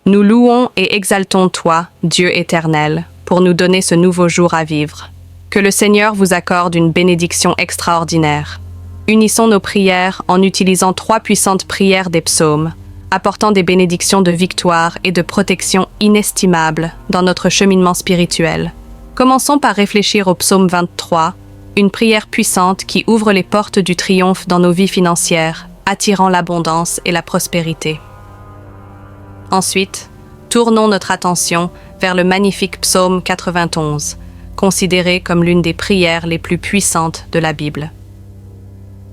Nous louons et exaltons toi, Dieu éternel, pour nous donner ce nouveau jour à vivre. Que le Seigneur vous accorde une bénédiction extraordinaire. Unissons nos prières en utilisant 3 puissantes prières des psaumes, apportant des bénédictions de victoire et de protection inestimables dans notre cheminement spirituel. Commençons par réfléchir au psaume 23, une prière puissante qui ouvre les portes du triomphe dans nos vies financières, attirant l'abondance et la prospérité. Ensuite, tournons notre attention vers le magnifique psaume 91, considéré comme l'une des prières les plus puissantes de la Bible.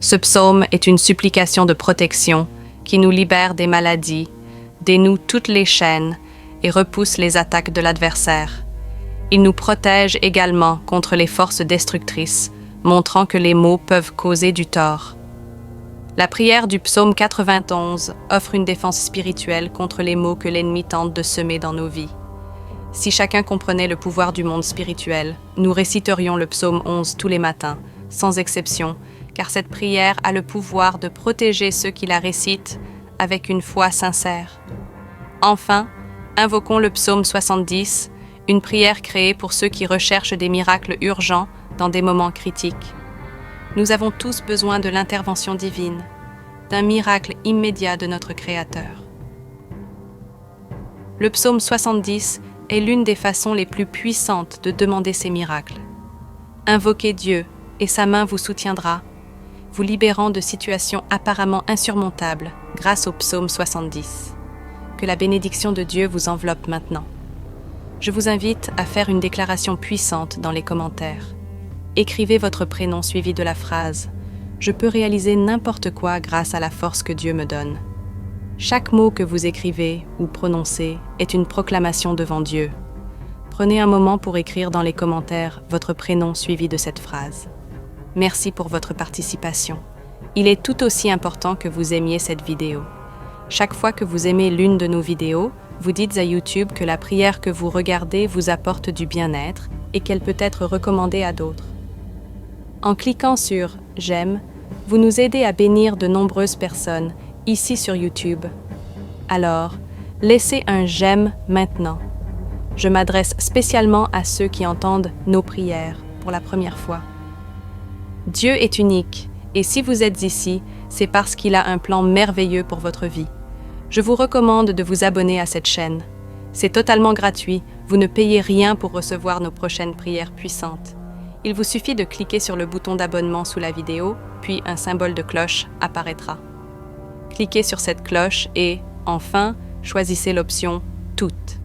Ce psaume est une supplication de protection qui nous libère des maladies, dénoue toutes les chaînes et repousse les attaques de l'adversaire. Il nous protège également contre les forces destructrices, montrant que les maux peuvent causer du tort. La prière du psaume 91 offre une défense spirituelle contre les maux que l'ennemi tente de semer dans nos vies. Si chacun comprenait le pouvoir du monde spirituel, nous réciterions le psaume 11 tous les matins, sans exception, car cette prière a le pouvoir de protéger ceux qui la récitent avec une foi sincère. Enfin, invoquons le psaume 70, une prière créée pour ceux qui recherchent des miracles urgents dans des moments critiques. Nous avons tous besoin de l'intervention divine, d'un miracle immédiat de notre Créateur. Le psaume 70 est l'une des façons les plus puissantes de demander ces miracles. Invoquez Dieu et sa main vous soutiendra, vous libérant de situations apparemment insurmontables grâce au psaume 70. Que la bénédiction de Dieu vous enveloppe maintenant. Je vous invite à faire une déclaration puissante dans les commentaires. Écrivez votre prénom suivi de la phrase « Je peux réaliser n'importe quoi grâce à la force que Dieu me donne ». Chaque mot que vous écrivez ou prononcez est une proclamation devant Dieu. Prenez un moment pour écrire dans les commentaires votre prénom suivi de cette phrase. Merci pour votre participation. Il est tout aussi important que vous aimiez cette vidéo. Chaque fois que vous aimez l'une de nos vidéos, vous dites à YouTube que la prière que vous regardez vous apporte du bien-être et qu'elle peut être recommandée à d'autres. En cliquant sur « J'aime », vous nous aidez à bénir de nombreuses personnes ici sur YouTube. Alors, laissez un « J'aime » maintenant. Je m'adresse spécialement à ceux qui entendent nos prières pour la première fois. Dieu est unique, et si vous êtes ici, c'est parce qu'il a un plan merveilleux pour votre vie. Je vous recommande de vous abonner à cette chaîne. C'est totalement gratuit, vous ne payez rien pour recevoir nos prochaines prières puissantes. Il vous suffit de cliquer sur le bouton d'abonnement sous la vidéo, puis un symbole de cloche apparaîtra. Cliquez sur cette cloche et, enfin, choisissez l'option « Toutes ».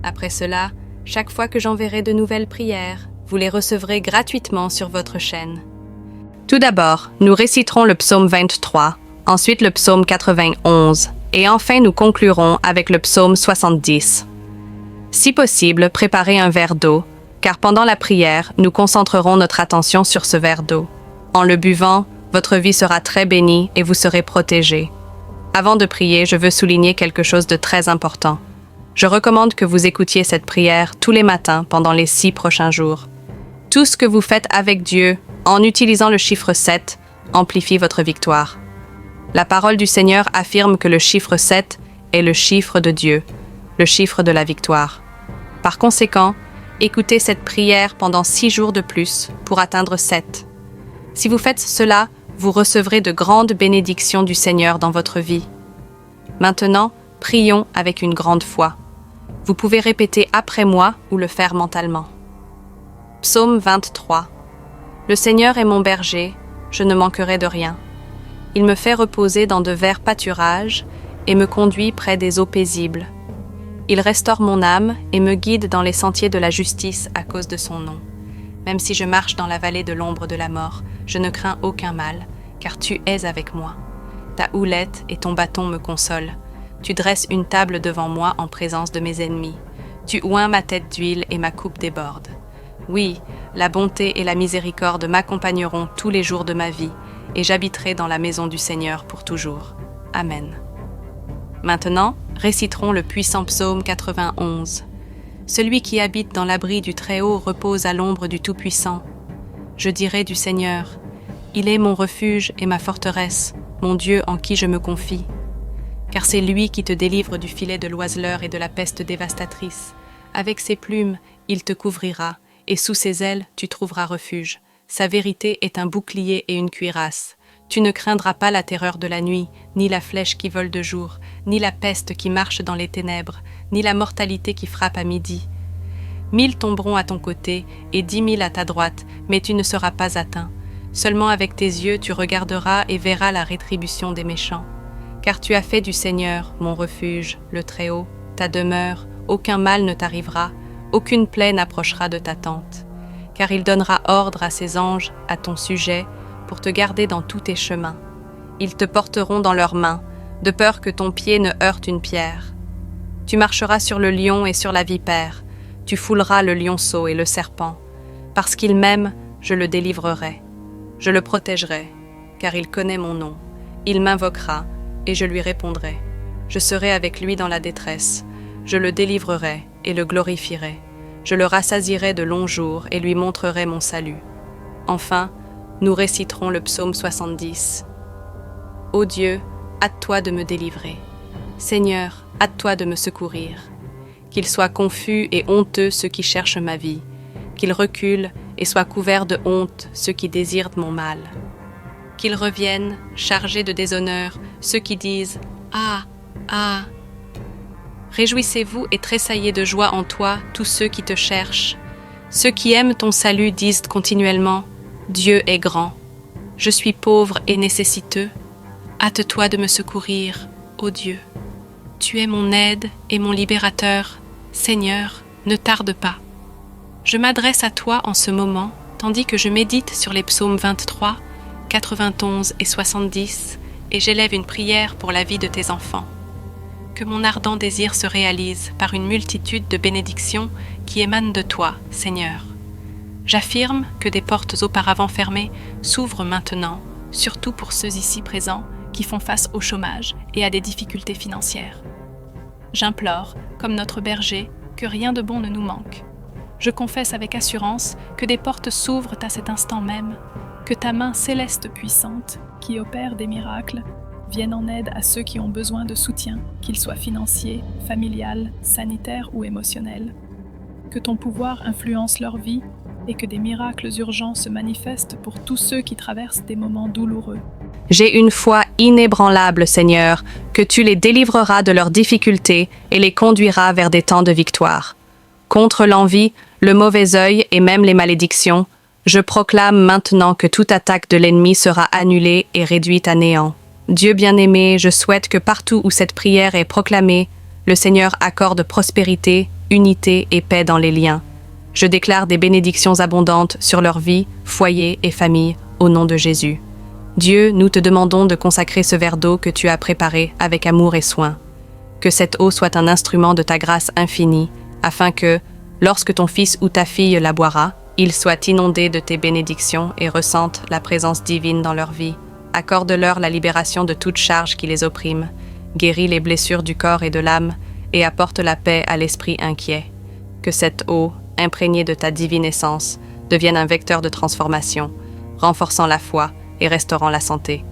Après cela, chaque fois que j'enverrai de nouvelles prières, vous les recevrez gratuitement sur votre chaîne. Tout d'abord, nous réciterons le psaume 23, ensuite le psaume 91, et enfin nous conclurons avec le psaume 70. Si possible, préparez un verre d'eau, car pendant la prière, nous concentrerons notre attention sur ce verre d'eau. En le buvant, votre vie sera très bénie et vous serez protégés. Avant de prier, je veux souligner quelque chose de très important. Je recommande que vous écoutiez cette prière tous les matins pendant les 6 prochains jours. Tout ce que vous faites avec Dieu, en utilisant le chiffre 7, amplifie votre victoire. La parole du Seigneur affirme que le chiffre 7 est le chiffre de Dieu, le chiffre de la victoire. Par conséquent, écoutez cette prière pendant 6 jours de plus pour atteindre 7. Si vous faites cela, vous recevrez de grandes bénédictions du Seigneur dans votre vie. Maintenant, prions avec une grande foi. Vous pouvez répéter après moi ou le faire mentalement. Psaume 23. Le Seigneur est mon berger, je ne manquerai de rien. Il me fait reposer dans de verts pâturages et me conduit près des eaux paisibles. Il restaure mon âme et me guide dans les sentiers de la justice à cause de son nom. Même si je marche dans la vallée de l'ombre de la mort, je ne crains aucun mal, car tu es avec moi. Ta houlette et ton bâton me consolent. Tu dresses une table devant moi en présence de mes ennemis. Tu oins ma tête d'huile et ma coupe déborde. Oui, la bonté et la miséricorde m'accompagneront tous les jours de ma vie, et j'habiterai dans la maison du Seigneur pour toujours. Amen. Maintenant, réciterons le puissant psaume 91. Celui qui habite dans l'abri du Très-Haut repose à l'ombre du Tout-Puissant. Je dirai du Seigneur, il est mon refuge et ma forteresse, mon Dieu en qui je me confie. car c'est lui qui te délivre du filet de l'oiseleur et de la peste dévastatrice. Avec ses plumes, il te couvrira, et sous ses ailes, tu trouveras refuge. Sa vérité est un bouclier et une cuirasse. Tu ne craindras pas la terreur de la nuit, ni la flèche qui vole de jour, ni la peste qui marche dans les ténèbres, ni la mortalité qui frappe à midi. 1000 tomberont à ton côté et 10 000 à ta droite, mais tu ne seras pas atteint. Seulement avec tes yeux tu regarderas et verras la rétribution des méchants. Car tu as fait du Seigneur, mon refuge, le Très-Haut, ta demeure, aucun mal ne t'arrivera, aucune plaie n'approchera de ta tente. Car il donnera ordre à ses anges, à ton sujet, pour te garder dans tous tes chemins. Ils te porteront dans leurs mains, de peur que ton pied ne heurte une pierre. Tu marcheras sur le lion et sur la vipère, tu fouleras le lionceau et le serpent. Parce qu'il m'aime, je le délivrerai. Je le protégerai, car il connaît mon nom. Il m'invoquera, et je lui répondrai. Je serai avec lui dans la détresse. Je le délivrerai et le glorifierai. Je le rassasierai de longs jours et lui montrerai mon salut. Enfin, nous réciterons le psaume 70. Ô Dieu, hâte-toi de me délivrer. Seigneur, hâte-toi de me secourir. Qu'ils soient confus et honteux ceux qui cherchent ma vie. Qu'ils reculent et soient couverts de honte ceux qui désirent mon mal. Qu'ils reviennent, chargés de déshonneur, ceux qui disent « Ah, ah !» Réjouissez-vous et tressaillez de joie en toi, tous ceux qui te cherchent. Ceux qui aiment ton salut disent continuellement « Dieu est grand. Je suis pauvre et nécessiteux. Hâte-toi de me secourir, ô Dieu. Tu es mon aide et mon libérateur. Seigneur, ne tarde pas. » Je m'adresse à toi en ce moment, tandis que je médite sur les psaumes 23, 91 et 70, et j'élève une prière pour la vie de tes enfants. Que mon ardent désir se réalise par une multitude de bénédictions qui émanent de toi, Seigneur. J'affirme que des portes auparavant fermées s'ouvrent maintenant, surtout pour ceux ici présents qui font face au chômage et à des difficultés financières. J'implore, comme notre berger, que rien de bon ne nous manque. Je confesse avec assurance que des portes s'ouvrent à cet instant même, que ta main céleste puissante, qui opère des miracles, vienne en aide à ceux qui ont besoin de soutien, qu'il soit financier, familial, sanitaire ou émotionnel. Que ton pouvoir influence leur vie et que des miracles urgents se manifestent pour tous ceux qui traversent des moments douloureux. J'ai une foi inébranlable, Seigneur, que tu les délivreras de leurs difficultés et les conduiras vers des temps de victoire. Contre l'envie, le mauvais œil et même les malédictions, je proclame maintenant que toute attaque de l'ennemi sera annulée et réduite à néant. Dieu bien-aimé, je souhaite que partout où cette prière est proclamée, le Seigneur accorde prospérité, unité et paix dans les liens. Je déclare des bénédictions abondantes sur leur vie, foyer et famille, au nom de Jésus. Dieu, nous te demandons de consacrer ce verre d'eau que tu as préparé avec amour et soin. Que cette eau soit un instrument de ta grâce infinie, afin que, lorsque ton fils ou ta fille la boira, il soit inondé de tes bénédictions et ressente la présence divine dans leur vie. Accorde-leur la libération de toute charge qui les opprime, guéris les blessures du corps et de l'âme, et apporte la paix à l'esprit inquiet. Que cette eau, imprégnée de ta divine essence, devienne un vecteur de transformation, renforçant la foi et restaurant la santé.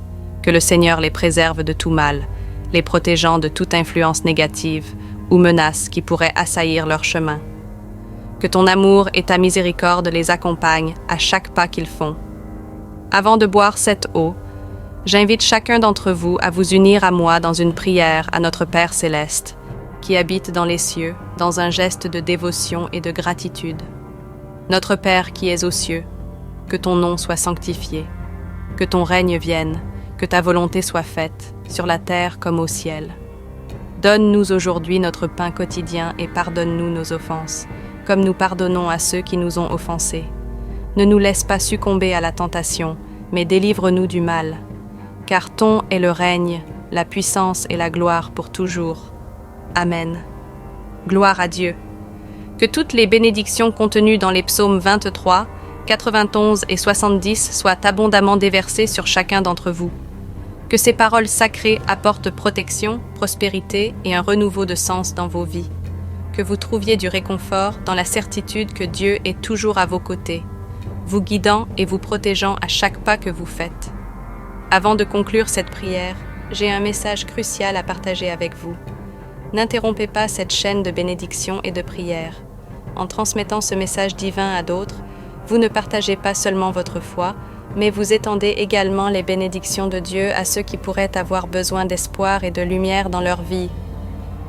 Que le Seigneur les préserve de tout mal, les protégeant de toute influence négative ou menace qui pourrait assaillir leur chemin. Que ton amour et ta miséricorde les accompagnent à chaque pas qu'ils font. Avant de boire cette eau, j'invite chacun d'entre vous à vous unir à moi dans une prière à notre Père céleste, qui habite dans les cieux, dans un geste de dévotion et de gratitude. Notre Père qui es aux cieux, que ton nom soit sanctifié, que ton règne vienne, que ta volonté soit faite, sur la terre comme au ciel. Donne-nous aujourd'hui notre pain quotidien et pardonne-nous nos offenses, comme nous pardonnons à ceux qui nous ont offensés. Ne nous laisse pas succomber à la tentation, mais délivre-nous du mal. Car ton est le règne, la puissance et la gloire pour toujours. Amen. Gloire à Dieu. Que toutes les bénédictions contenues dans les psaumes 23, 91 et 70 soient abondamment déversées sur chacun d'entre vous. Que ces paroles sacrées apportent protection, prospérité et un renouveau de sens dans vos vies. Que vous trouviez du réconfort dans la certitude que Dieu est toujours à vos côtés, vous guidant et vous protégeant à chaque pas que vous faites. Avant de conclure cette prière, j'ai un message crucial à partager avec vous. N'interrompez pas cette chaîne de bénédiction et de prière. En transmettant ce message divin à d'autres, vous ne partagez pas seulement votre foi, mais vous étendez également les bénédictions de Dieu à ceux qui pourraient avoir besoin d'espoir et de lumière dans leur vie.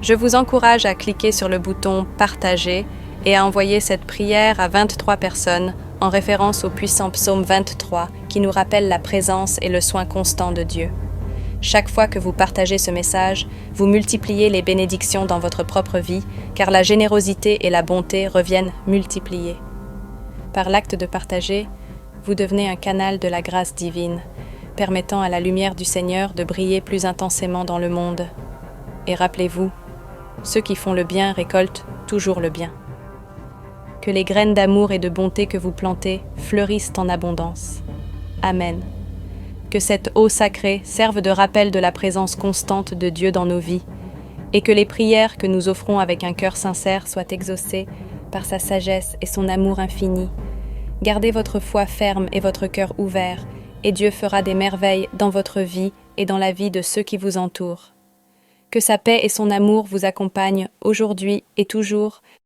Je vous encourage à cliquer sur le bouton « Partager » et à envoyer cette prière à 23 personnes en référence au puissant psaume 23 qui nous rappelle la présence et le soin constant de Dieu. Chaque fois que vous partagez ce message, vous multipliez les bénédictions dans votre propre vie, car la générosité et la bonté reviennent multipliées. Par l'acte de partager, vous devenez un canal de la grâce divine, permettant à la lumière du Seigneur de briller plus intensément dans le monde. Et rappelez-vous, ceux qui font le bien récoltent toujours le bien. Que les graines d'amour et de bonté que vous plantez fleurissent en abondance. Amen. Que cette eau sacrée serve de rappel de la présence constante de Dieu dans nos vies, et que les prières que nous offrons avec un cœur sincère soient exaucées par sa sagesse et son amour infini. Gardez votre foi ferme et votre cœur ouvert, et Dieu fera des merveilles dans votre vie et dans la vie de ceux qui vous entourent. Que sa paix et son amour vous accompagnent aujourd'hui et toujours,